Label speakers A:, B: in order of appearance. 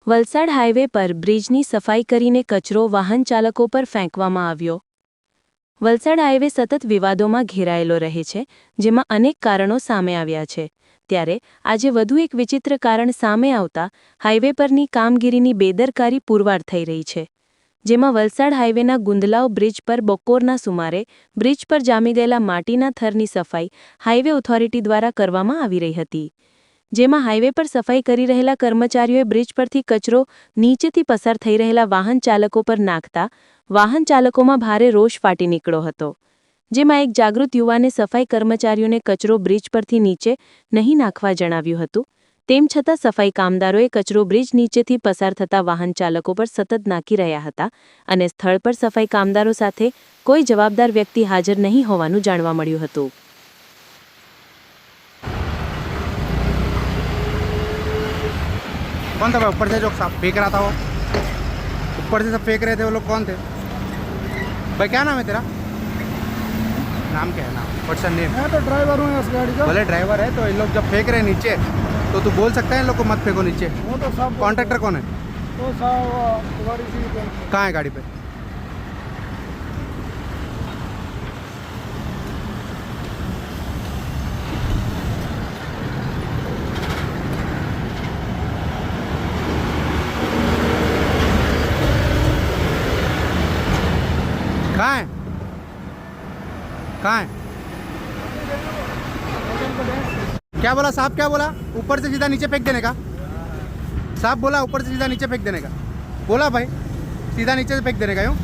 A: Valsad highway પર બ્રિજની સફાઈ કરીને કચરો વાહન ચાલકો પર ફેંકવામાં આવ્યો। વલસાડ હાઈવે સતત વિવાદોમાં ઘેરાયેલો રહે છે, જેમાં અનેક કારણો સામે આવ્યા છે। ત્યારે આજે વધુ એક વિચિત્ર કારણ સામે આવતા હાઈવે પરની કામગીરીની બેદરકારી પુરવાર થઈ રહી છે, જેમાં વલસાડ હાઈવેના ગુંદલાવ બ્રિજ પર બપોરના સુમારે બ્રિજ પર જામી ગયેલા માટીના થરની સફાઈ હાઈવે ઓથોરિટી દ્વારા કરવામાં આવી રહી હતી, જેમાં હાઈવે પર સફાઈ કરી રહેલા કર્મચારીઓએ બ્રિજ પરથી કચરો નીચેથી પસાર થઈ રહેલા વાહન ચાલકો પર નાખતા વાહન ચાલકોમાં ભારે રોષ ફાટી નીકળ્યો હતો, જેમાં એક જાગૃત યુવાને સફાઈ કર્મચારીઓને કચરો બ્રિજ પરથી નીચે નહીં નાખવા જણાવ્યું હતું। તેમ છતાં સફાઈ કામદારોએ કચરો બ્રિજ નીચેથી પસાર થતા વાહન ચાલકો પર સતત નાખી રહ્યા હતા અને સ્થળ પર સફાઈ કામદારો સાથે કોઈ જવાબદાર વ્યક્તિ હાજર નહીં હોવાનું જાણવા મળ્યું હતું।
B: कौन था भाई ऊपर से जो फेंक रहा था? वो ऊपर से सब फेंक रहे थे, वो लोग कौन थे भाई? क्या नाम है तेरा? नाम क्या है? नाम पर्सन नेम?
C: मैं तो ड्राइवर हूँ इस गाड़ी का।
B: भले ड्राइवर है तो इन लोग जब फेंक रहे हैं नीचे तो तू बोल सकता है इन लोग को मत फेंको नीचे।
C: वो तो सब
B: कॉन्ट्रैक्टर कौन है?
C: तो साहब गाड़ी सी
B: कहाँ है गाड़ी पे? कहाँ है? कहाँ है? क्या बोला साहब? क्या बोला? ऊपर से सीधा नीचे फेंक देने का? साहब बोला ऊपर से सीधा नीचे फेंक देने का बोला भाई, सीधा नीचे से फेंक देने का यूँ।